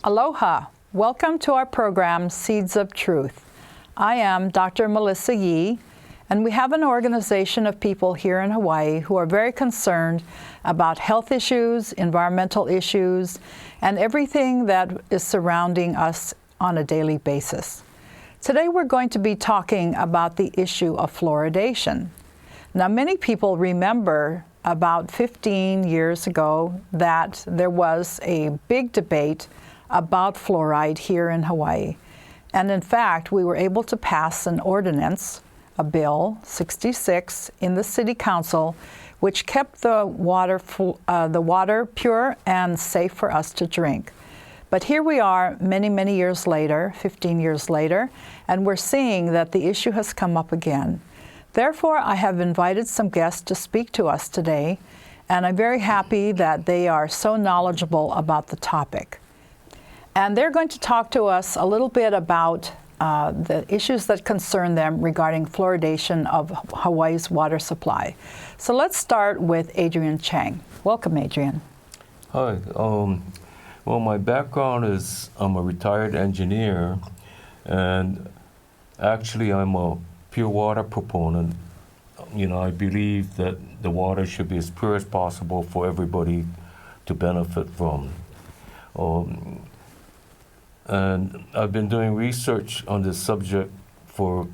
Aloha! Welcome to our program, Seeds of Truth. I am Dr. Melissa Yee, and we have an organization of people here in Hawaii who are very concerned about health issues, environmental issues, and everything that is surrounding us on a daily basis. Today we're going to be talking about the issue of fluoridation. Now, many people remember about 15 years ago that there was a big debate about fluoride here in Hawaii. And in fact, we were able to pass an ordinance, a bill 66 in the City Council, which kept the water pure and safe for us to drink. But here we are many, many years later, 15 years later, and we're seeing that the issue has come up again. Therefore, I have invited some guests to speak to us today, and I'm very happy that they are so knowledgeable about the topic. And they're going to talk to us a little bit about the issues that concern them regarding fluoridation of Hawaii's water supply. So let's start with Adrian Chang. Welcome, Adrian. Hi. Well, my background is I'm a retired engineer, and actually I'm a pure water proponent. You know, I believe that the water should be as pure as possible for everybody to benefit from. And I've been doing research on this subject for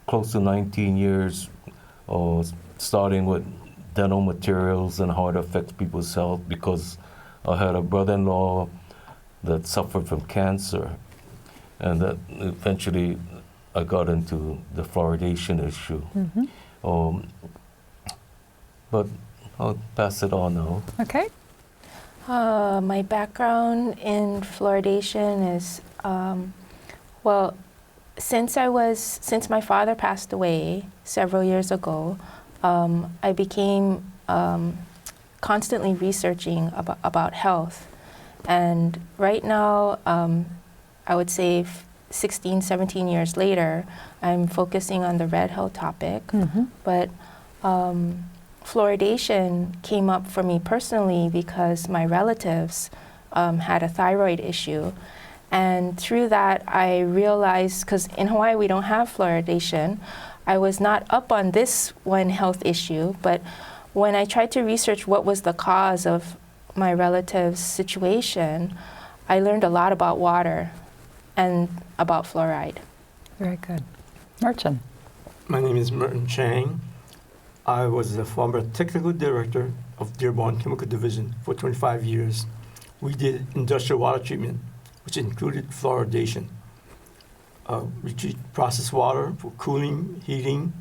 close to 19 years, starting with dental materials and how it affects people's health, because I had a brother-in-law that suffered from cancer, and that eventually I got into the fluoridation issue. Mm-hmm. But I'll pass it on now. Okay. My background in fluoridation is, well, since my father passed away several years ago, I became constantly researching about health. And right now, I would say 16, 17 years later, I'm focusing on the red hill topic. Mm-hmm. But fluoridation came up for me personally because my relatives had a thyroid issue. And through that, I realized, because in Hawaii we don't have fluoridation, I was not up on this one health issue, but when I tried to research what was the cause of my relative's situation, I learned a lot about water and about fluoride. Very good. Merton. My name is Merton Chang. I was the former technical director of Dearborn Chemical Division for 25 years. We did industrial water treatment, which included fluoridation. We treat processed water for cooling, heating,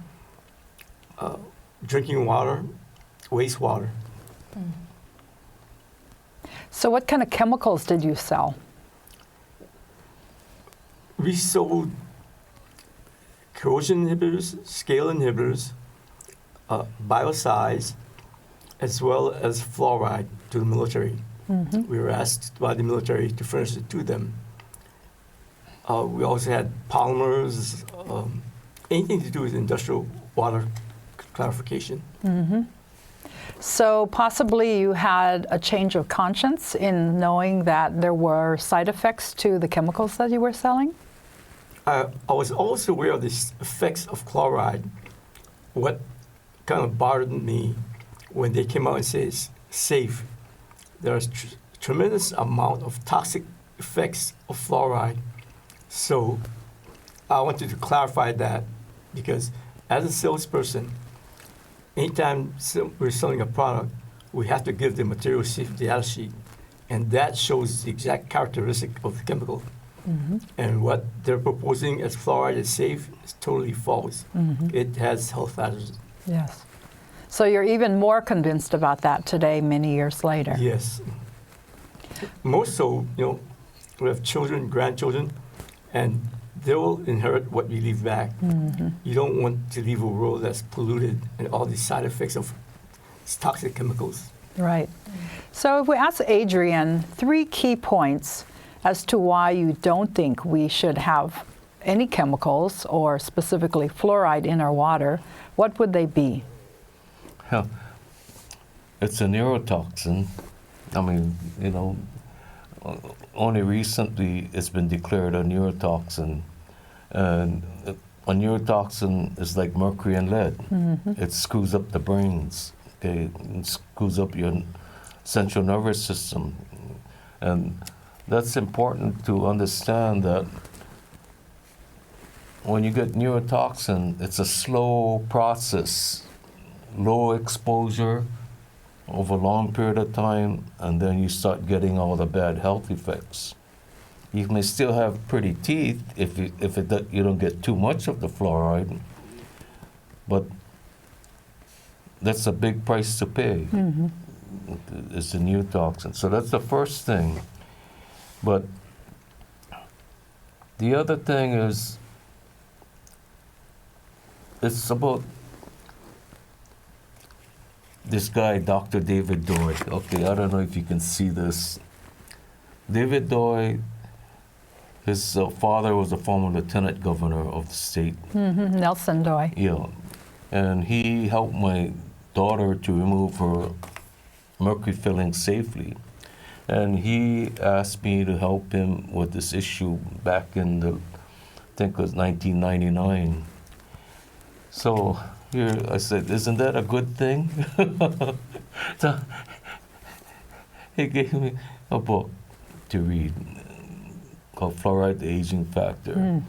drinking water, wastewater. Mm. So what kind of chemicals did you sell? We sold corrosion inhibitors, scale inhibitors, biocides, as well as fluoride to the military. Mm-hmm. We were asked by the military to furnish it to them. We also had polymers, anything to do with industrial water clarification. Mm-hmm. So possibly you had a change of conscience in knowing that there were side effects to the chemicals that you were selling? I was also aware of the effects of chloride. What kind of bothered me when they came out and said it's safe. There's tremendous amount of toxic effects of fluoride. So I wanted to clarify that, because as a salesperson, anytime we're selling a product, we have to give the material safety data sheet, and that shows the exact characteristic of the chemical. Mm-hmm. And what they're proposing as fluoride is safe is totally false. Mm-hmm. It has health hazards. Yes. So you're even more convinced about that today, many years later. Yes. More so, we have children, grandchildren, and they will inherit what we leave back. Mm-hmm. You don't want to leave a world that's polluted and all these side effects of toxic chemicals. Right. So if we ask Adrian 3 key points as to why you don't think we should have any chemicals, or specifically fluoride, in our water, what would they be? It's a neurotoxin. I mean, only recently it's been declared a neurotoxin. And a neurotoxin is like mercury and lead. It screws up the brains, okay? It screws up your central nervous system. And that's important to understand that when you get neurotoxin, it's a slow process, low exposure over a long period of time, and then you start getting all the bad health effects. You may still have pretty teeth if you don't get too much of the fluoride, but that's a big price to pay. It's a new toxin. So that's the first thing. But the other thing is, it's about this guy, Dr. David Doy. Okay, I don't know if you can see this. David Doy, his father was a former lieutenant governor of the state. Nelson Doy. Yeah. And he helped my daughter to remove her mercury filling safely. And he asked me to help him with this issue back in I think it was 1999. So here I said, isn't that a good thing? So he gave me a book to read called Fluoride, the Aging Factor.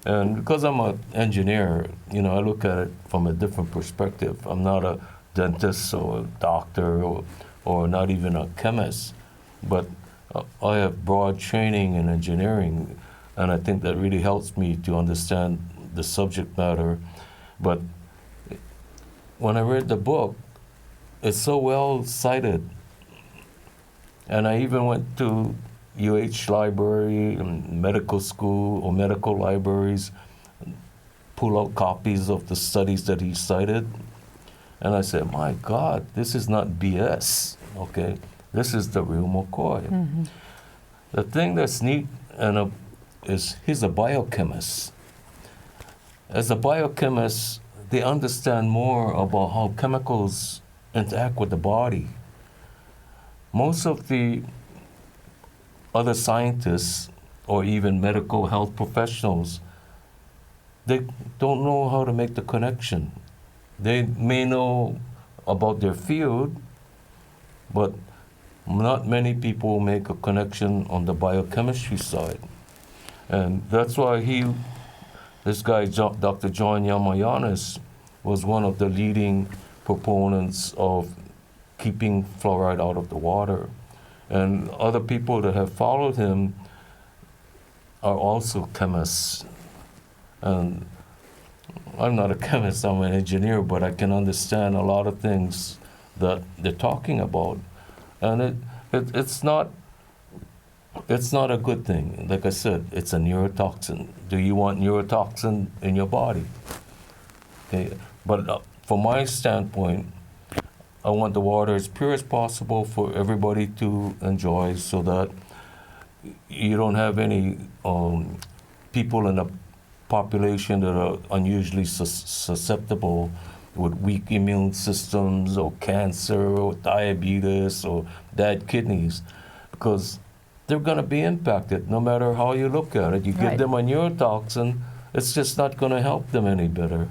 And because I'm an engineer, you know, I look at it from a different perspective. I'm not a dentist or a doctor or not even a chemist, but I have broad training in engineering, and I think that really helps me to understand the subject matter. But when I read the book, it's so well cited. And I even went to UH library and medical school or medical libraries, pull out copies of the studies that he cited. And I said, my God, this is not BS, okay? This is the real McCoy. The thing that's neat is he's a biochemist. As a biochemist, they understand more about how chemicals interact with the body. Most of the other scientists or even medical health professionals, they don't know how to make the connection. They may know about their field, but not many people make a connection on the biochemistry side. And that's why this guy, Dr. John Yamayanis, was one of the leading proponents of keeping fluoride out of the water. And other people that have followed him are also chemists. And I'm not a chemist, I'm an engineer, but I can understand a lot of things that they're talking about. And it's not a good thing. Like I said, it's a neurotoxin. Do you want neurotoxin in your body? Okay. But from my standpoint, I want the water as pure as possible for everybody to enjoy, so that you don't have any people in the population that are unusually susceptible with weak immune systems or cancer or diabetes or bad kidneys, because they're going to be impacted no matter how you look at it. You give them a neurotoxin, it's just not going to help them any better.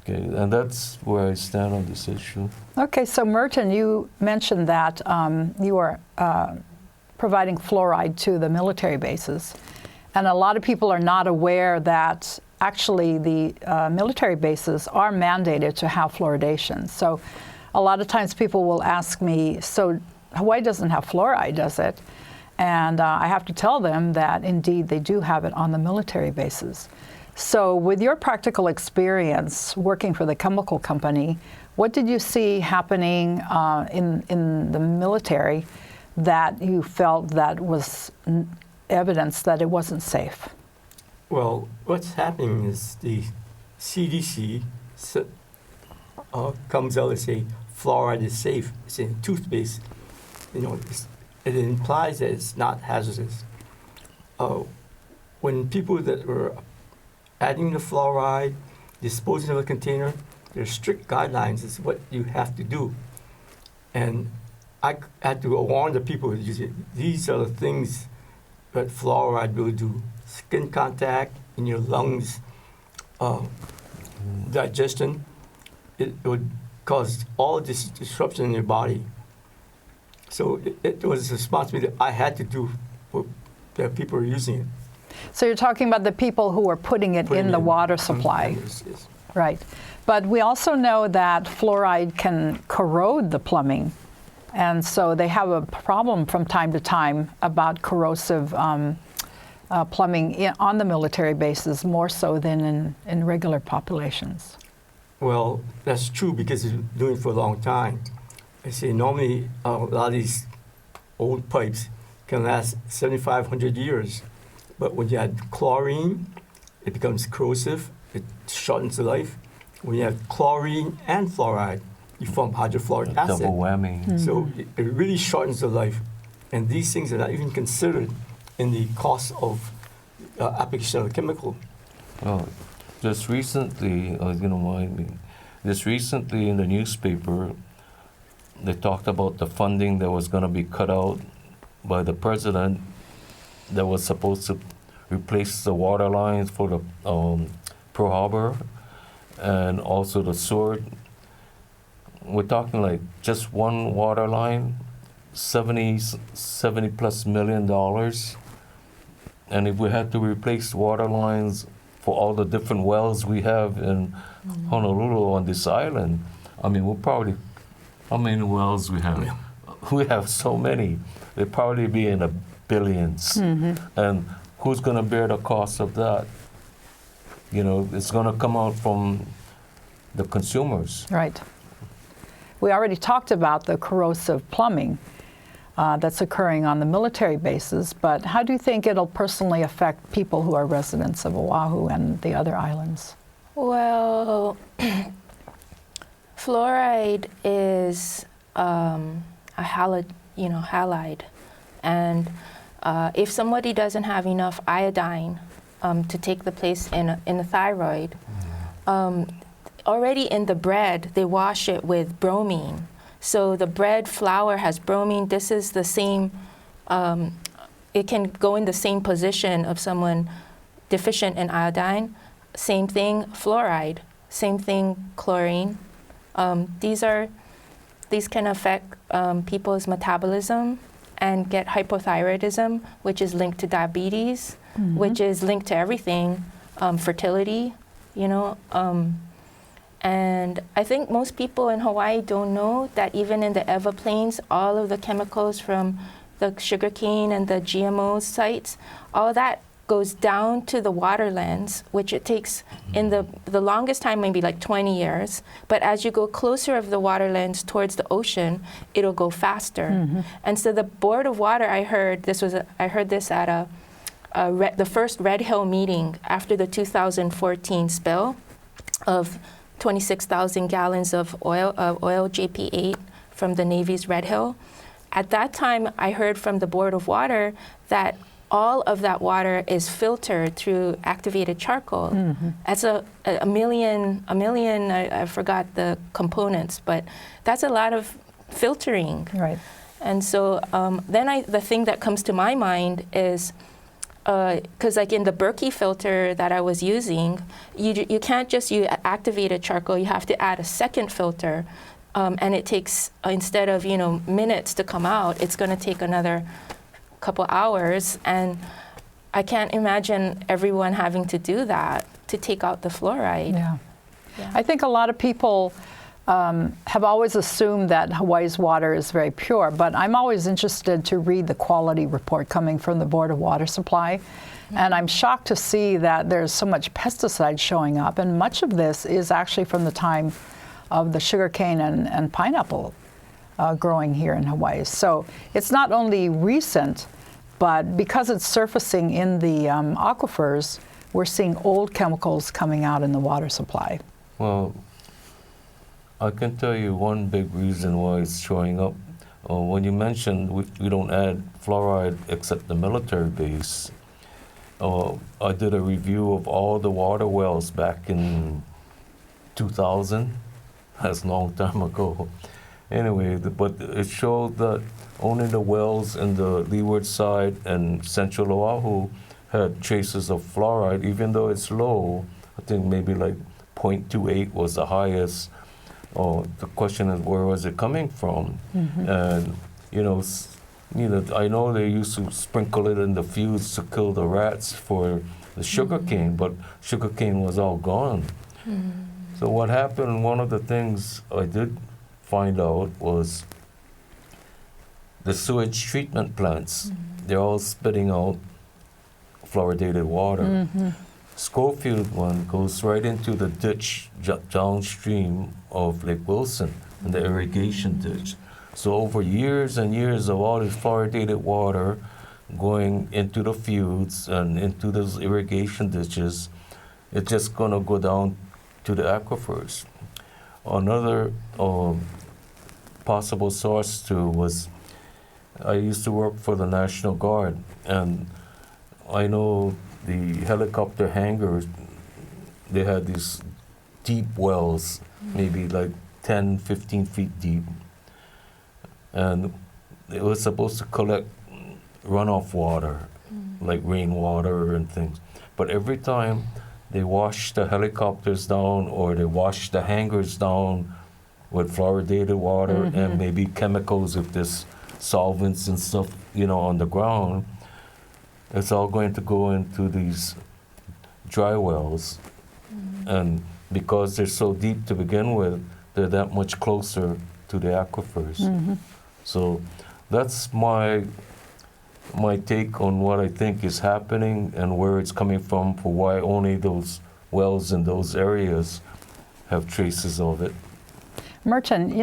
Okay, and that's where I stand on this issue. Okay, so Merton, you mentioned that you are providing fluoride to the military bases. And a lot of people are not aware that actually the military bases are mandated to have fluoridation. So a lot of times people will ask me, so Hawaii doesn't have fluoride, does it? And I have to tell them that indeed they do have it on the military bases. So with your practical experience working for the chemical company, what did you see happening in the military that you felt that was evidence that it wasn't safe? Well, what's happening is the CDC comes out and say fluoride is safe. It's in toothpaste. You know, it implies that it's not hazardous. When people that were adding the fluoride, disposing of a container, there's strict guidelines as what you have to do. And I had to warn the people who use it. These are the things that fluoride will do. Skin contact in your lungs, digestion. It would cause all this disruption in your body. So it was a responsibility I had to do for the people who are using it. So you're talking about the people who are putting it in the water supply. Yes. Right. But we also know that fluoride can corrode the plumbing. And so they have a problem from time to time about corrosive plumbing on the military bases, more so than in regular populations. Well, that's true because it's been doing it for a long time. I say normally a lot of these old pipes can last 7,500 years. But when you add chlorine, it becomes corrosive. It shortens the life. When you have chlorine and fluoride, you form hydrofluoric acid. Double whammy. Mm-hmm. So it really shortens the life. And these things are not even considered in the cost of application of the chemical. Well, just recently, just recently in the newspaper, they talked about the funding that was going to be cut out by the president that was supposed to replace the water lines for the Pearl Harbor and also the sword. We're talking like just one water line, $70 plus million. And if we had to replace water lines for all the different wells we have in Honolulu on this island, I mean, we'll probably, how many wells we have? Yeah. We have so many. They'd probably be in the billions. And who's going to bear the cost of that? You know, it's going to come out from the consumers. Right. We already talked about the corrosive plumbing that's occurring on the military bases, but how do you think it'll personally affect people who are residents of Oahu and the other islands? Well, fluoride is a halide, and if somebody doesn't have enough iodine to take the place in the thyroid, already in the bread they wash it with bromine. So the bread flour has bromine. This is the same. It can go in the same position of someone deficient in iodine. Same thing, fluoride. Same thing, chlorine. These can affect people's metabolism and get hypothyroidism, which is linked to diabetes, which is linked to everything, fertility, and I think most people in Hawaii don't know that even in the Ewa Plains, all of the chemicals from the sugarcane and the GMO sites, all that goes down to the waterlands, which it takes in the longest time, maybe like 20 years. But as you go closer of the waterlands towards the ocean, it'll go faster. And so the Board of Water, I heard this at the first Red Hill meeting after the 2014 spill of 26,000 gallons of oil JP8 from the Navy's Red Hill. At that time, I heard from the Board of Water that all of that water is filtered through activated charcoal. That's a million, I forgot the components, but that's a lot of filtering. Right. And so then the thing that comes to my mind is, because like in the Berkey filter that I was using, you can't just use activated charcoal, you have to add a second filter. And it takes, instead of minutes to come out, it's going to take another couple hours. And I can't imagine everyone having to do that to take out the fluoride. Yeah. I think a lot of people have always assumed that Hawaii's water is very pure, but I'm always interested to read the quality report coming from the Board of Water Supply. And I'm shocked to see that there's so much pesticide showing up, and much of this is actually from the time of the sugarcane and pineapple growing here in Hawaii. So it's not only recent, but because it's surfacing in the aquifers, we're seeing old chemicals coming out in the water supply. Well, I can tell you one big reason why it's showing up. When you mentioned we don't add fluoride except the military base, I did a review of all the water wells back in 2000. That's a long time ago. Anyway, but it showed that only the wells in the leeward side and central Oahu had traces of fluoride, even though it's low. I think maybe like 0.28 was the highest. Oh, the question is, where was it coming from? And I know they used to sprinkle it in the fields to kill the rats for the sugarcane, but sugarcane was all gone. So what happened? One of the things I did find out was the sewage treatment plants. They're all spitting out fluoridated water. Schofield one goes right into the ditch downstream of Lake Wilson, in the irrigation ditch. So over years and years of all this fluoridated water going into the fields and into those irrigation ditches, it's just gonna go down to the aquifers. Another possible source too was, I used to work for the National Guard, and I know the helicopter hangars, they had these deep wells, maybe like 10, 15 feet deep. And it was supposed to collect runoff water, like rainwater and things. But every time they washed the helicopters down or they washed the hangars down with fluoridated water and maybe chemicals with this solvents and stuff, on the ground, it's all going to go into these dry wells. And because they're so deep to begin with, they're that much closer to the aquifers. So that's my take on what I think is happening and where it's coming from, for why only those wells in those areas have traces of it. Merton,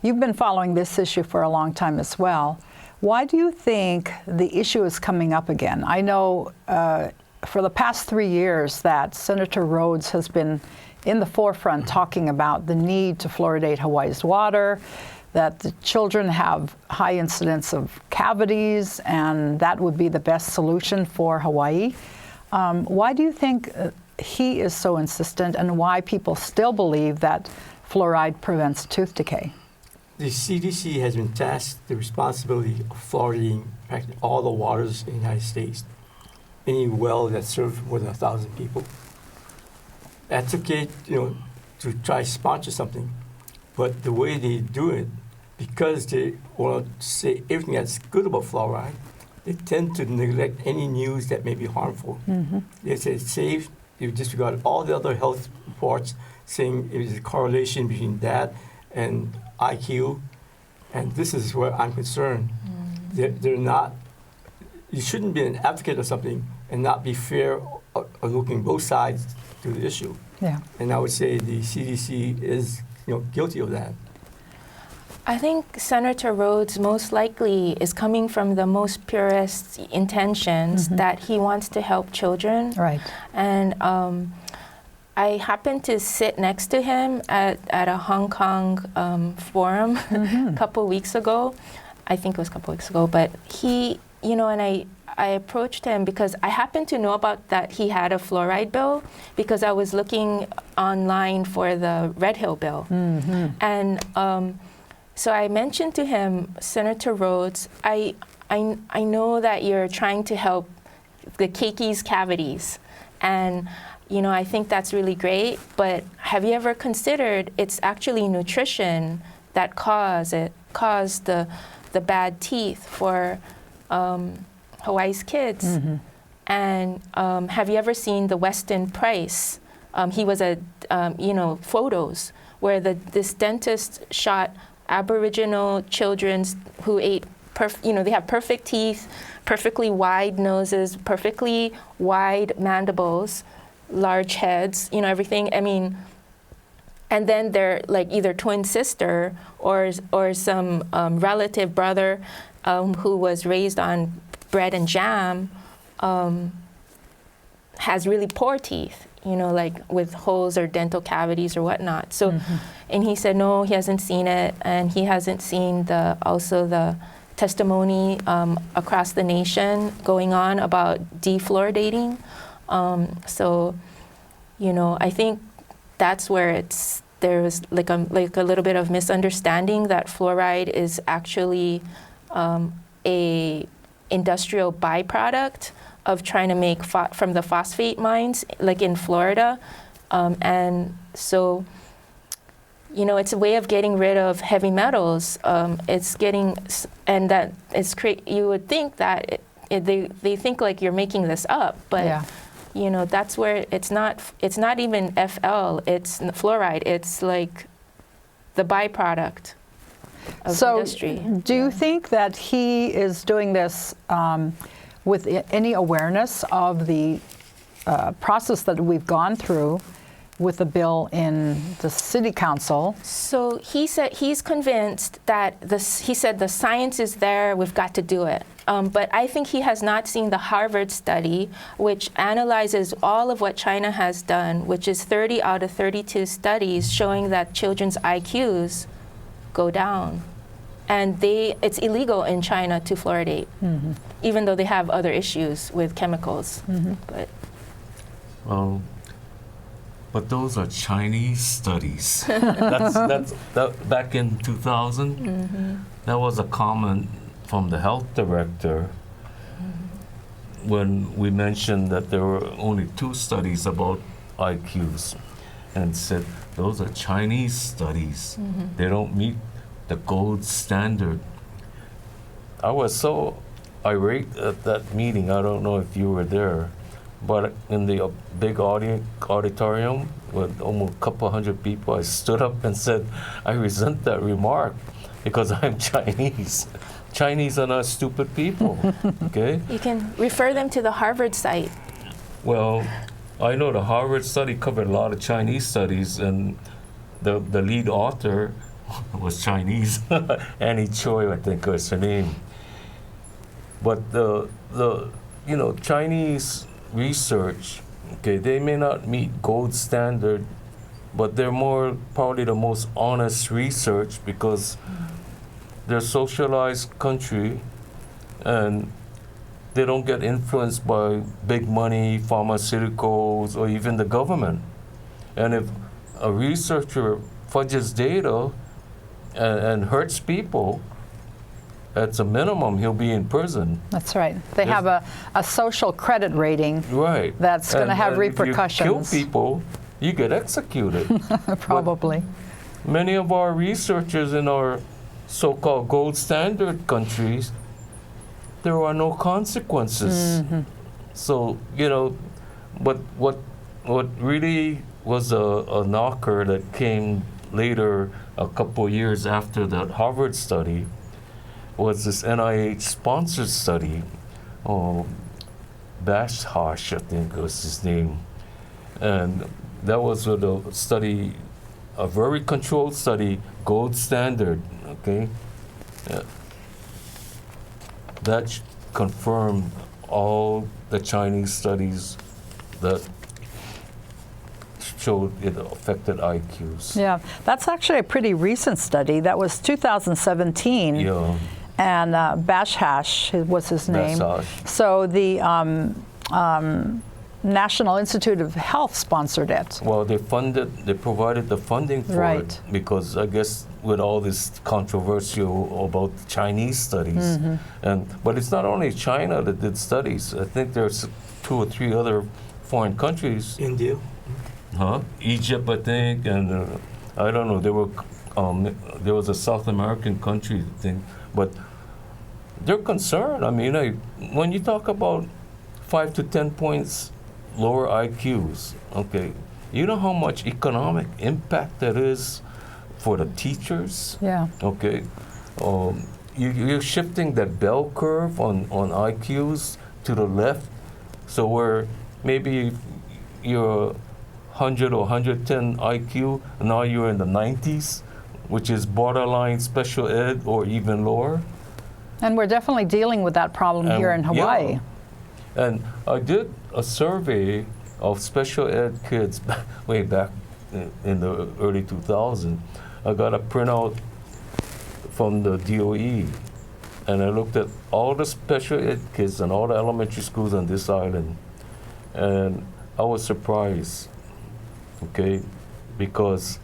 you've been following this issue for a long time as well. Why do you think the issue is coming up again? I know for the past 3 years that Senator Rhodes has been in the forefront talking about the need to fluoridate Hawaii's water, that the children have high incidence of cavities, and that would be the best solution for Hawaii. Why do you think he is so insistent, and why people still believe that fluoride prevents tooth decay? The CDC has been tasked the responsibility of fluoridating practically all the waters in the United States. Any well that serves more than 1,000 people. That's okay, to try to sponsor something, but the way they do it, because they want to say everything that's good about fluoride, they tend to neglect any news that may be harmful. They say it's safe. You disregard all the other health reports saying there's a correlation between that and IQ, and this is where I'm concerned. They're not. You shouldn't be an advocate of something and not be fair or looking both sides to the issue. Yeah. And I would say the CDC is, guilty of that. I think Senator Rhodes most likely is coming from the most purest intentions that he wants to help children. Right. And I happened to sit next to him at a Hong Kong forum a couple weeks ago. I think it was a couple weeks ago, but he, and I approached him because I happened to know about that he had a fluoride bill because I was looking online for the Red Hill bill. And so I mentioned to him, Senator Rhodes, I know that you're trying to help the keikis cavities, and I think that's really great, but have you ever considered it's actually nutrition that caused the bad teeth for Hawaii's kids? And have you ever seen the Weston Price? He was photos where this dentist shot Aboriginal children who ate, they have perfect teeth, perfectly wide noses, perfectly wide mandibles, large heads, everything. I mean, and then they're like either twin sister or some relative brother who was raised on bread and jam has really poor teeth, like with holes or dental cavities or whatnot. So, and he said no, he hasn't seen it, and he hasn't seen the testimony across the nation going on about defluoridating. So, I think that's where there was like a little bit of misunderstanding that fluoride is actually a industrial byproduct of trying to make from the phosphate mines, like in Florida, and so. You know, it's a way of getting rid of heavy metals. It's getting, and that is you would think that they think like you're making this up, but Yeah. you know, that's where it's not even FL, it's fluoride. It's like the byproduct of industry. Do you think that he is doing this with any awareness of the process that we've gone through with the bill in the city council? So he said he's convinced that he said the science is there, we've got to do it. But I think he has not seen the Harvard study, which analyzes all of what China has done, which is 30 out of 32 studies showing that children's IQs go down. And it's illegal in China to fluoridate, even though they have other issues with chemicals. But those are Chinese studies. That back in 2000, that was a comment from the health director when we mentioned that there were only 2 studies about IQs, and said those are Chinese studies. They don't meet the gold standard. I was so irate at that meeting. I don't know if you were there. But in the big auditorium with almost a couple hundred people, I stood up and said, I resent that remark because I'm Chinese. Chinese are not stupid people, okay? You can refer them to the Harvard site. Well, I know the Harvard study covered a lot of Chinese studies, and the lead author was Chinese. Annie Choi, I think was her name. But the Chinese research, okay, they may not meet gold standard, but they're probably the most honest research because they're a socialized country and they don't get influenced by big money, pharmaceuticals, or even the government. And if a researcher fudges data and hurts people, at a minimum, he'll be in prison. That's right. They have a social credit rating. Right. That's going to have repercussions. If you kill people, you get executed. Probably. But many of our researchers in our so-called gold standard countries, there are no consequences. So, but what really was a knocker that came later, a couple of years after that Harvard study, was this NIH-sponsored study. Bashhash, I think was his name. And that was a very controlled study, gold standard, okay? That confirmed all the Chinese studies that showed it affected IQs. Yeah, that's actually a pretty recent study. That was 2017. Yeah. And Bashhash was his name. Bashhash. So the National Institute of Health sponsored it. Well, they provided the funding for it because I guess with all this controversial about Chinese studies, but it's not only China that did studies. I think there's 2 or 3 other foreign countries. India. Egypt, I think, and I don't know. There was a South American country thing, but they're concerned. I mean, when you talk about 5 to 10 points lower IQs, okay, you know how much economic impact that is for the teachers? Yeah. Okay. You're shifting that bell curve on IQs to the left, so where maybe you're 100 or 110 IQ, and now you're in the 90s, which is borderline special ed or even lower. And we're definitely dealing with that problem here in Hawaii. Yeah. And I did a survey of special ed kids way back in the early 2000s. I got a printout from the DOE, and I looked at all the special ed kids and all the elementary schools on this island, and I was surprised, okay, because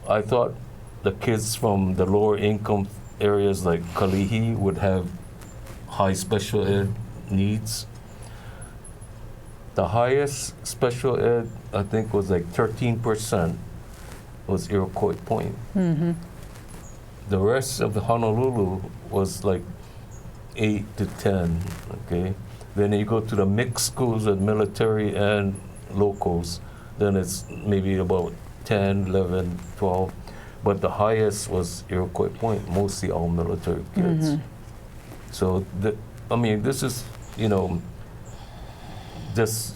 I thought the kids from the lower income areas like Kalihi would have high special ed needs. The highest special ed, I think, was like 13% was Iroquois Point. Mm-hmm. The rest of the Honolulu was like 8 to 10, okay? Then you go to the mixed schools with military and locals, then it's maybe about 10, 11, 12. But the highest was Iroquois Point, mostly all military kids. Mm-hmm. So, this is,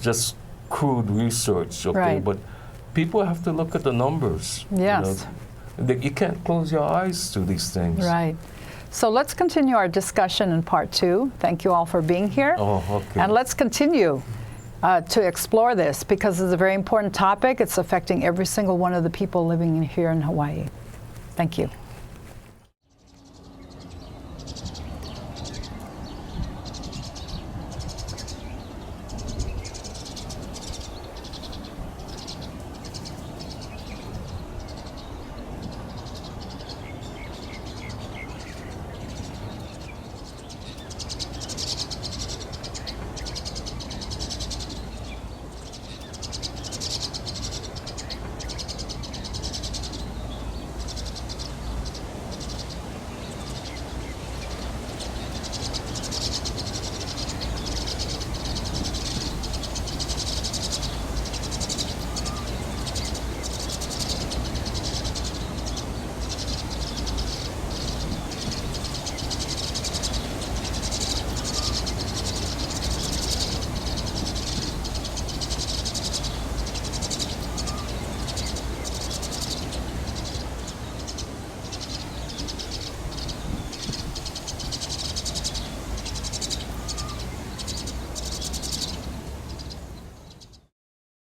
just crude research, okay? Right. But people have to look at the numbers. Yes. You can't close your eyes to these things. Right. So let's continue our discussion in part 2. Thank you all for being here. Oh, okay. And let's continue to explore this because it's a very important topic. It's affecting every single one of the people living here in Hawaii. Thank you.